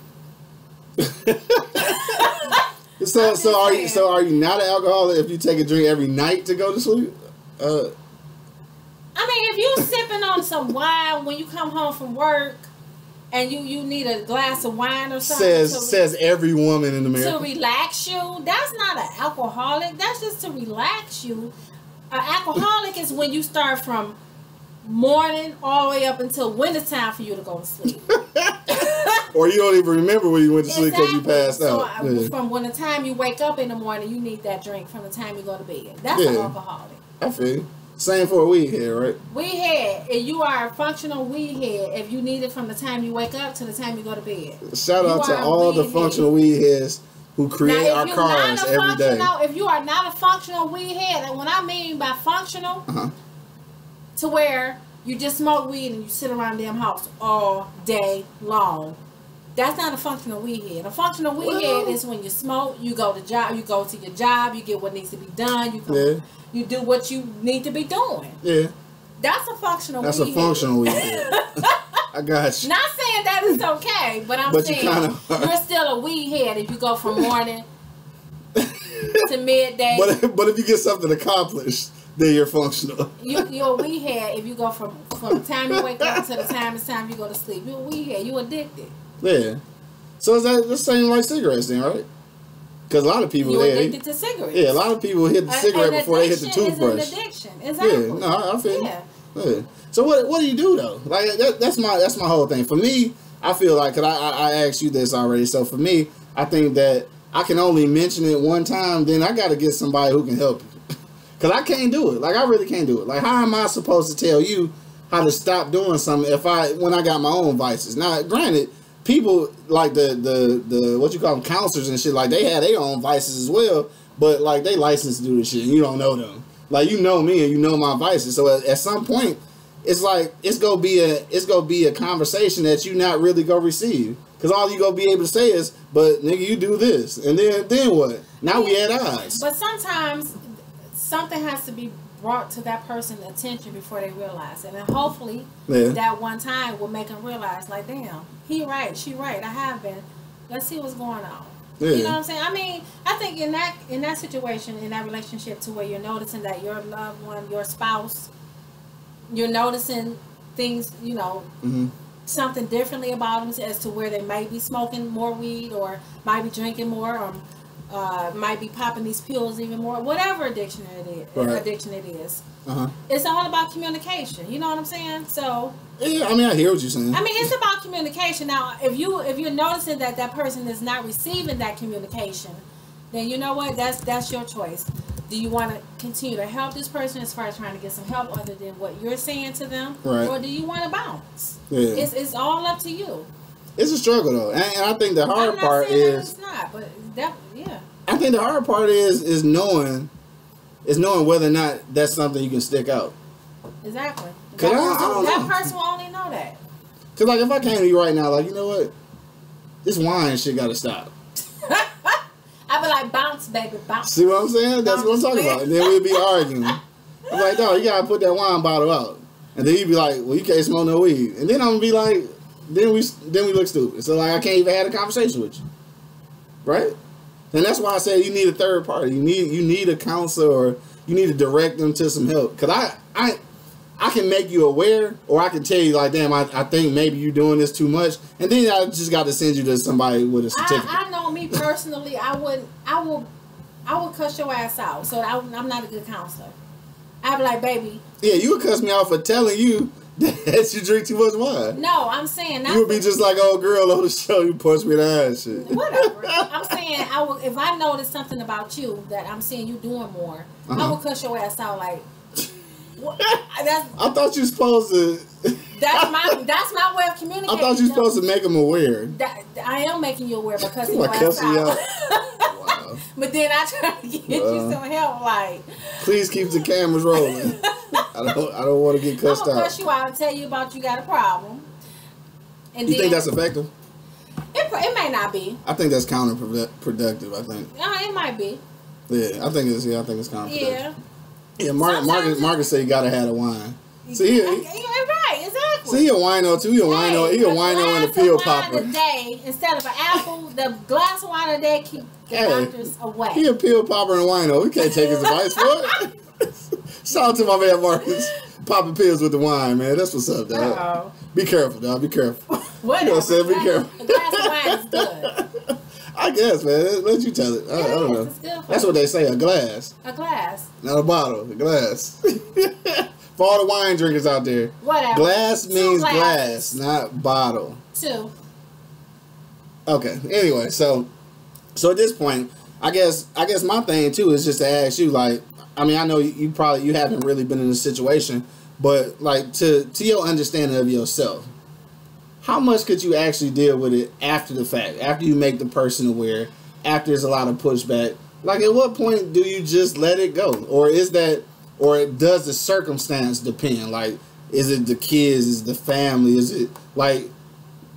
So are you not an alcoholic if you take a drink every night to go to sleep? I mean, if you sipping on some wine when you come home from work. And you need a glass of wine or something. Says every woman in America. To relax you. That's not an alcoholic. That's just to relax you. An alcoholic is when you start from morning all the way up until when it's time for you to go to sleep. Or you don't even remember when you went to sleep because you passed out. So from when the time you wake up in the morning, you need that drink from the time you go to bed. That's an alcoholic. I feel you. Same for a weed head, right? Weed head. If you are a functional weed head, if you need it from the time you wake up to the time you go to bed. Shout out to all the functional weed heads who create our cars every day. If you are not a functional weed head, and what I mean by functional, to where you just smoke weed and you sit around the damn house all day long. That's not a functional weed head. A functional weed head is when you smoke, you go to your job, you get what needs to be done, you do what you need to be doing. Yeah. That's a functional weed head. That's a functional weed head. I got you. Not saying that it's okay, but I'm saying you're still a weed head if you go from morning to midday. But if you get something accomplished, then you're functional. You're a weed head if you go from the time you wake up to the time you go to sleep. You're a weed head. You're addicted. Yeah. So is that the same like cigarettes then, right? Because a lot of people... You're addicted to cigarettes. Yeah, a lot of people hit the cigarette before they hit the toothbrush. Is an addiction. Exactly. Yeah, no, I feel yeah. So what do you do though? Like that's my whole thing. For me, I feel like, cause I asked you this already. So for me, I think that I can only mention it one time. Then I got to get somebody who can help you. Cause I can't do it. Like I really can't do it. Like how am I supposed to tell you how to stop doing something when I got my own vices? Now, granted, people like the what you call them counselors and shit, like they have their own vices as well. But like they licensed to do this shit, and you don't know them. Like you know me and you know my vices. So at some point, it's like it's gonna be a conversation that you not really gonna receive. Cause all you gonna be able to say is, "But nigga, you do this," and then what? Now we at odds. But sometimes something has to be brought to that person's attention before they realize it, and hopefully that one time will make them realize, like, damn, he right, she right, I have been. Let's see what's going on. Yeah. You know what I'm saying? I mean, I think in that situation, in that relationship, to where you're noticing that your loved one, your spouse, you're noticing things, you know, something differently about them as to where they might be smoking more weed or might be drinking more or might be popping these pills even more, whatever addiction it is. It's all about communication. You know what I'm saying? So yeah, I mean, I hear what you're saying. I mean, it's about communication. Now, if you're noticing that person is not receiving that communication, then you know what? That's your choice. Do you want to continue to help this person as far as trying to get some help other than what you're saying to them, or do you want to bounce? Yeah. It's all up to you. It's a struggle though, and I think the hard part is it's not, but yeah. I think the hard part is knowing whether or not that's something you can stick out. Exactly. That person will only know that. Cause like if I came to you right now, like, you know what, this wine shit gotta stop. I'd be like, bounce, baby, bounce. See what I'm saying? That's what I'm talking about. And then we'd be arguing. I'm like, dog, you gotta put that wine bottle out. And then he'd be like, well, you can't smoke no weed. And then I'm gonna be like, then we look stupid. So like I can't even have a conversation with you, right? And that's why I said you need a third party. You need a counselor, or you need to direct them to some help. Cause I can make you aware, or I can tell you like, damn, I think maybe you're doing this too much, and then I just got to send you to somebody with a certificate. I know me personally, I will cuss your ass out. So I'm not a good counselor. I'd be like, baby. Yeah, you would cuss me out for telling you that you drink too much wine. No, I'm saying you would be just like old girl on the show. You punch me in the ass, shit. Whatever. I'm saying if I notice something about you that I'm seeing you doing more, I will cuss your ass out like. I thought you were supposed to. That's my way of communicating. I thought you were supposed to make them aware. I am making you aware because you ass out. Wow. But then I try to get you some help. Like, please keep the cameras rolling. I don't want to get cussed out. I'm gonna cuss you out and tell you about you got a problem. And you think that's effective? It may not be. I think that's counterproductive. I think. It might be. Yeah, I think it's counterproductive. Yeah. Yeah, Marcus said you gotta have a wine. See, right, exactly. See, he a wino too. He a wino and a pill popper. A day instead of an apple, the glass of wine a day keep the doctors away. He a pill popper and a wino. We can't take his advice for it. Shout out to my man Marcus, popping pills with the wine, man. That's what's up, dog. Be careful, dog. Be careful. What? You know what I'm saying? Be careful. A glass of wine is good. I guess, man. Let you tell it. I don't know. That's what they say. A glass. A glass. Not a bottle. A glass. For all the wine drinkers out there. Whatever. Glass means glass, not bottle. 2. Okay. Anyway, so at this point, I guess my thing too is just to ask you, like, I mean, I know you haven't really been in a situation, but like to your understanding of yourself, how much could you actually deal with it after the fact, after you make the person aware, after there's a lot of pushback? Like, at what point do you just let it go, or does the circumstance depend? Like, is it the kids, is it the family, is it like?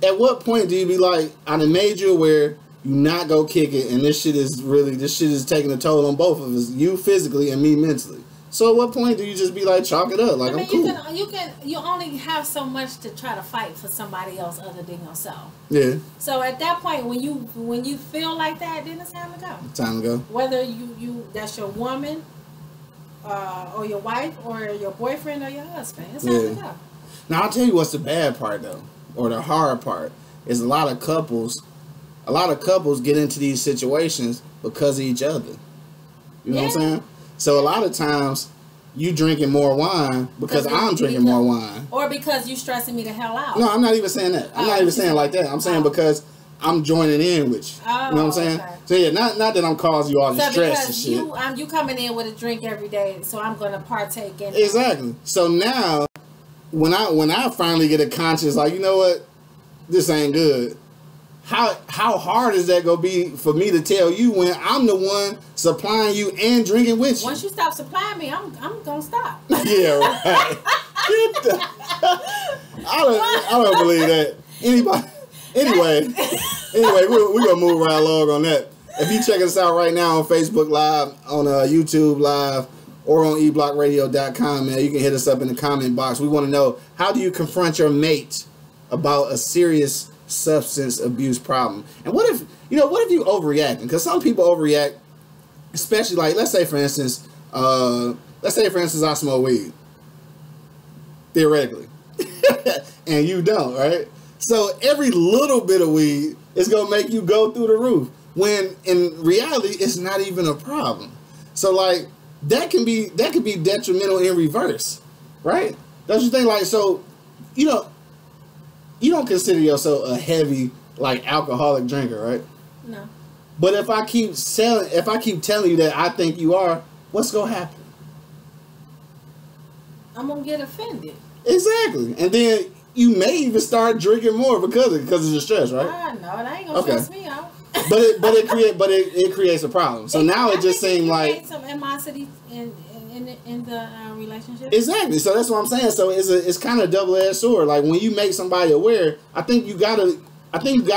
At what point do you be like, I done made you aware, you not go kick it, and this shit is taking a toll on both of us, you physically and me mentally. So at what point do you just be like, chalk it up, like, I mean, I'm cool? You only have so much to try to fight for somebody else other than yourself. Yeah. So at that point, when you feel like that, then it's time to go. Time to go. Whether that's your woman, or your wife, or your boyfriend, or your husband, it's time to go. Now I'll tell you what's the bad part though. Or the hard part is a lot of couples get into these situations because of each other. You know what I'm saying? So a lot of times you drinking more wine because I'm drinking more wine. Or because you stressing me the hell out. No, I'm not even saying that. I'm not even saying like that. I'm saying because I'm joining in with you. You know what I'm saying? Okay. So yeah, not that I'm causing you all the stress and shit. You coming in with a drink every day, so I'm gonna partake in it. Exactly. So now when I finally get a conscience, like, you know what, this ain't good. How hard is that gonna be for me to tell you when I'm the one supplying you and drinking with you? Once you stop supplying me, I'm gonna stop. Yeah, right. I don't believe that. Anyway, we're gonna move right along on that. If you check us out right now on Facebook Live, on YouTube Live, or on eblockradio.com, man, you can hit us up in the comment box. We want to know, how do you confront your mate about a serious substance abuse problem? And what if you overreacting? Because some people overreact, especially like, let's say for instance I smoke weed, theoretically, and you don't, right? So every little bit of weed is gonna make you go through the roof, when in reality it's not even a problem. So like, that can be detrimental in reverse, right? Don't you think? Like, so you don't consider yourself a heavy, like, alcoholic drinker, right? No. But if I keep telling you that I think you are, what's gonna happen? I'm gonna get offended. Exactly, and then you may even start drinking more because of the stress, right? I know, that ain't gonna stress me out. But it creates a problem. So now it just seems like some animosity in the relationship. Exactly. So that's what I'm saying. So it's kind of a double-edged sword. Like, when you make somebody aware, I think you gotta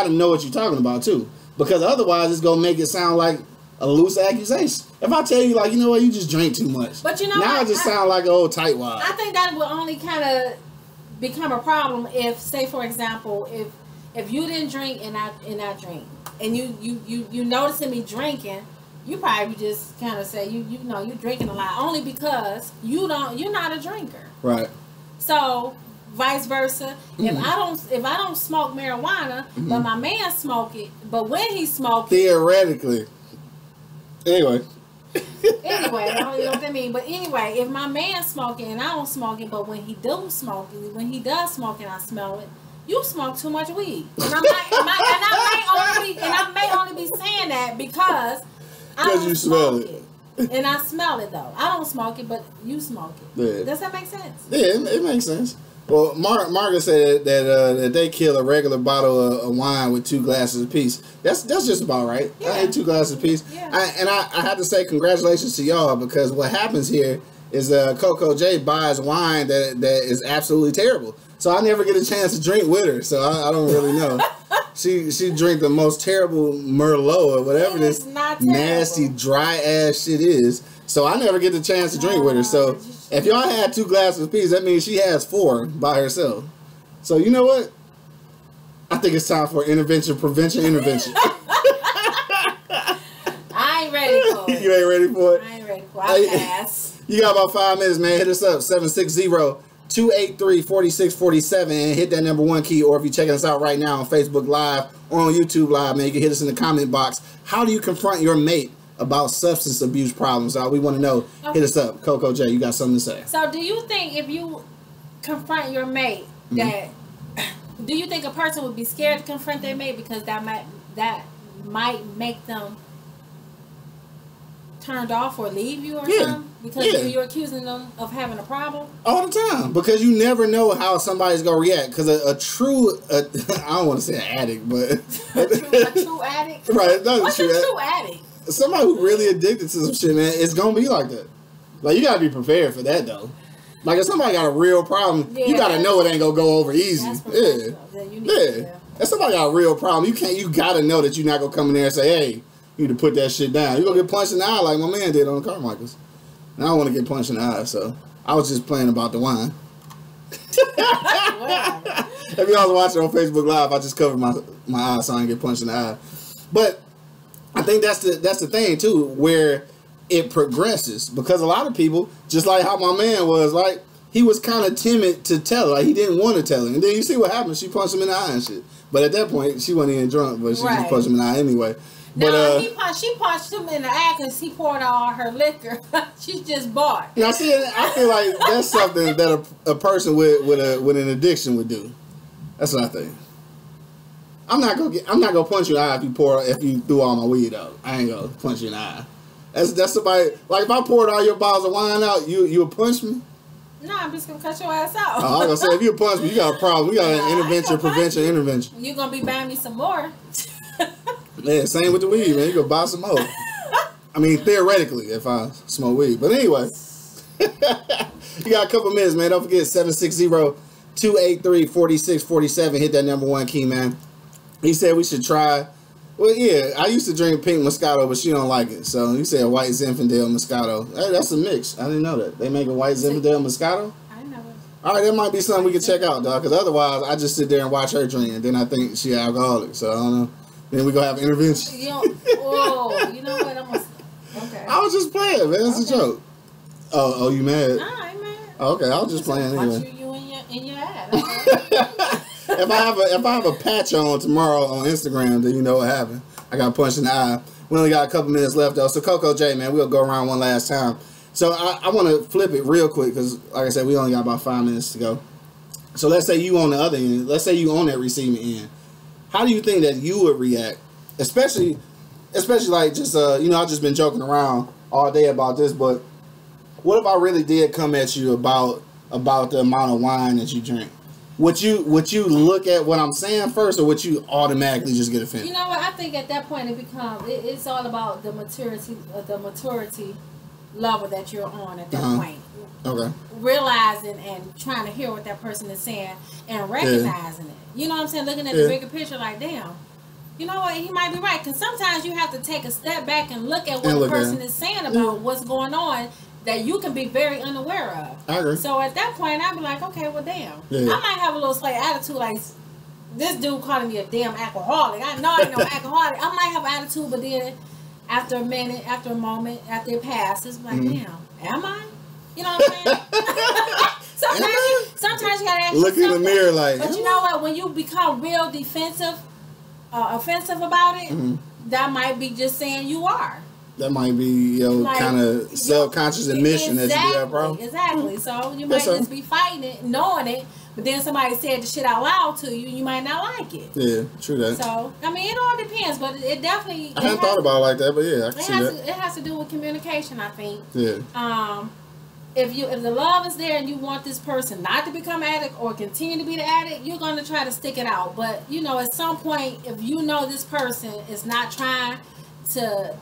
know what you're talking about too, because otherwise it's gonna make it sound like a loose accusation. If I tell you, like, you know what, you just drink too much, but now it just sound like an old tightwad. I think that will only kind of become a problem if, say for example, if you didn't drink and I drink, and you noticing me drinking, you probably just kind of say you know you're drinking a lot only because you're not a drinker, right? So vice versa, if I don't smoke marijuana, but my man smoke it, but when he smoke theoretically, anyway, I don't know what I mean, but anyway, if my man smoking and I don't smoke it, but when he does smoke it and I smell it, you smoke too much weed, and I may only be saying that because I don't smoke it. And I smell it though. I don't smoke it, but you smoke it. Yeah. Does that make sense? Yeah, it makes sense. Well, Margaret said that they kill a regular bottle of wine with 2 glasses apiece. That's just about right. Yeah. I had 2 glasses apiece. Yeah. I have to say congratulations to y'all, because what happens here is Coco J buys wine that is absolutely terrible. So I never get a chance to drink with her. So I don't really know. She drink the most terrible Merlot or whatever this nasty dry ass shit is. So I never get the chance to drink with her. So if y'all had 2 glasses apiece, that means she has 4 by herself. So you know what? I think it's time for prevention. I ain't ready for it. You ain't ready for it? I ain't ready for it. I'll pass. You got about 5 minutes, man. Hit us up, 760-283-4647, and hit that number 1 key. Or if you're checking us out right now on Facebook Live or on YouTube Live, man, you can hit us in the comment box. How do you confront your mate about substance abuse problems? We want to know. Okay. Hit us up. Coco J, you got something to say. So do you think if you confront your mate, that do you think a person would be scared to confront their mate because that that might make them turned off or leave you or something? Because you're accusing them of having a problem? All the time. Because you never know how somebody's going to react. Because a true, I don't want to say an addict, but... a true addict? Right. What's a true addict? Somebody who really addicted to some shit, man, it's going to be like that. Like, you got to be prepared for that, though. Like, if somebody got a real problem, you got to know it ain't going to go over easy. Yeah. If somebody got a real problem, you got to know that you're not going to come in there and say, hey, you need to put that shit down. You're going to get punched in the eye like my man did on the Carmichaels. And I don't want to get punched in the eye, so I was just playing about the wine. If y'all was watching on Facebook Live, I just covered my eye so I didn't get punched in the eye. But I think that's the thing too, where it progresses, because a lot of people, just like how my man was, like he was kind of timid to tell her, like he didn't want to tell her, and then you see what happened. She punched him in the eye and shit. But at that point, she wasn't even drunk, but she just punched him in the eye anyway. No, she punched him in the eye because he poured out all her liquor. She just bought. Now, see, I feel like that's something that a person with an addiction would do. That's what I think. I'm not gonna punch you in the eye if you threw all my weed out. I ain't gonna punch you in the eye. That's somebody, like if I poured all your bottles of wine out, you would punch me? No, I'm just gonna cut your ass out. Oh, I was gonna say, if you punch me, you got a problem. We got an intervention. You're gonna be buying me some more. Yeah, same with the weed, man. You go buy some more. I mean, theoretically, if I smoke weed. But anyway, you got a couple minutes, man. Don't forget 760-283-4647. Hit that #1 key, man. He said we should try. Well, yeah, I used to drink pink Moscato, but she don't like it. So he said white Zinfandel Moscato. Hey, that's a mix. I didn't know that. They make a white Zinfandel Moscato? I know it. All right, that might be something we can check out, dog. Because otherwise, I just sit there and watch her drink, and then I think she alcoholic. So I don't know. Then we gonna have intervention. You know what? Okay. I was just playing, man. It's a joke. Oh, you mad? Nah, I ain't mad. Okay, I was just playing anyway. You in your ass. If I have a patch on tomorrow on Instagram, then you know what happened. I got punched in the eye. We only got a couple minutes left though. So Coco J, man, we'll go around one last time. So I want to flip it real quick because, like I said, we only got about 5 minutes to go. So let's say you on the other end. Let's say you on that receiving end. How do you think that you would react, especially like just I've just been joking around all day about this, but what if I really did come at you about the amount of wine that you drink? Would you look at what I'm saying first, or would you automatically just get offended? You know what? I think at that point it's all about the maturity level that you're on at that point. Okay. Realizing and trying to hear what that person is saying and recognizing it. You know what I'm saying? Looking at the bigger picture, like, damn, you know what? He might be right. Because sometimes you have to take a step back and look at what the person is saying about what's going on that you can be very unaware of. I agree. So at that point, I'd be like, okay, well, damn. Yeah. I might have a little slight attitude, like, this dude calling me a damn alcoholic. I know I ain't no alcoholic. I might have an attitude, but then after a minute, after a moment, after it passes, like, damn, am I? You know what I'm saying? sometimes you gotta ask look in the mirror like. But you know what? When you become real defensive, offensive about it, that might be just saying you are. That might be your kind of subconscious admission that you do that, bro. Exactly. So you might just be fighting it, knowing it, but then somebody said the shit out loud to you, you might not like it. Yeah, true that. So I mean, it all depends, but it definitely. I hadn't thought about it like that, but yeah, I can see that. It has to do with communication, I think. Yeah. If the love is there and you want this person not to become addict or continue to be the addict, you're going to try to stick it out. But at some point, if you know this person is not trying to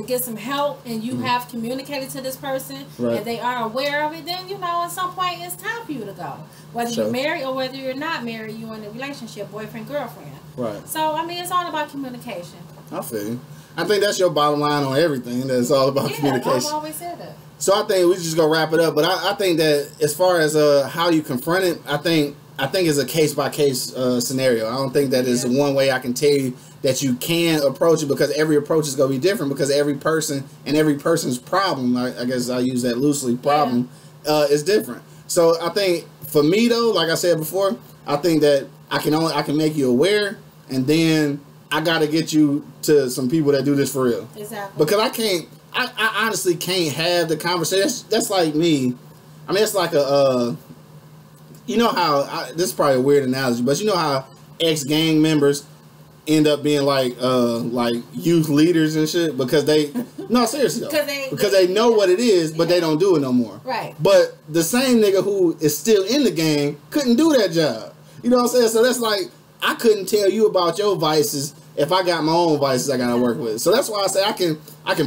get some help and you have communicated to this person and they are aware of it, then at some point it's time for you to go. Whether you're married or whether you're not married, you're in a relationship, boyfriend, girlfriend. Right. So I mean, it's all about communication. I feel you. I think that's your bottom line on everything. That it's all about communication. I've always said that. So I think we just gonna wrap it up. But I think that as far as how you confront it, I think it's a case by case scenario. I don't think that is one way I can tell you that you can approach it, because every approach is gonna be different, because every person and every person's problem, I guess I use that loosely, problem is different. So I think for me though, like I said before, I think that I can make you aware, and then I gotta get you to some people that do this for real. Exactly. Because I honestly can't have the conversation. That's like me. I mean, it's like a, you know how, this is probably a weird analogy, but you know how ex-gang members, end up being like youth leaders and shit because they no seriously though, because they know what it is but they don't do it no more. Right. But the same nigga who is still in the game couldn't do that job. You know what I'm saying? So that's like I couldn't tell you about your vices if I got my own vices I gotta work with. So that's why I say I can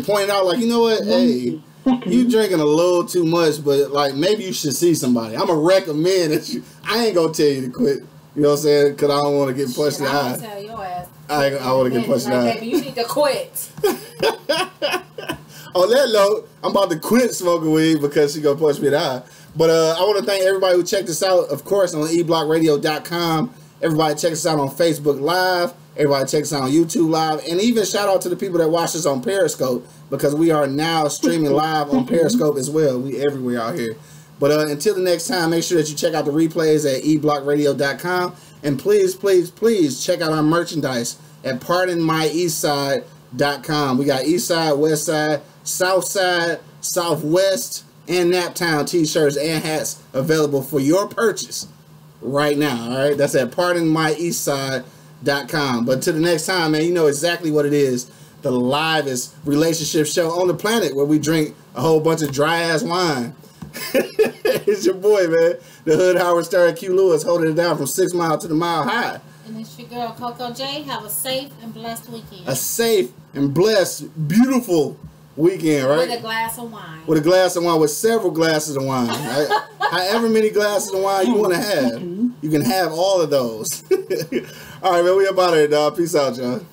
point it out like, you know what, hey, you drinking a little too much, but like maybe you should see somebody. I'm gonna recommend that you. I ain't gonna tell you to quit. You know what I'm saying? Because I don't want to get punched in the eye. I'm gonna tell your ass. I want to get punched in the eye. Baby, you need to quit. On that note, I'm about to quit smoking weed because she gonna punch me in the eye. But I want to thank everybody who checked us out, of course, on eblockradio.com. Everybody check us out on Facebook Live. Everybody check us out on YouTube Live. And even shout out to the people that watch us on Periscope because we are now streaming live on Periscope as well. We everywhere out here. But until the next time, make sure that you check out the replays at eblockradio.com. And please, please, please check out our merchandise at pardonmyeastside.com. We got Eastside, Westside, Southside, Southwest, and Naptown t-shirts and hats available for your purchase right now. All right, that's at pardonmyeastside.com. But until the next time, man, you know exactly what it is. The livest relationship show on the planet where we drink a whole bunch of dry-ass wine. It's your boy, man. The Hood Howard Stern Q Lewis holding it down from 6 Mile to the Mile High. And it's your girl, Coco J. Have a safe and blessed weekend. A safe and blessed, beautiful weekend, right? With a glass of wine. With a glass of wine, with several glasses of wine. Right? However many glasses of wine you want to have, you can have all of those. All right, man, we up out of here, dog. Peace out, y'all.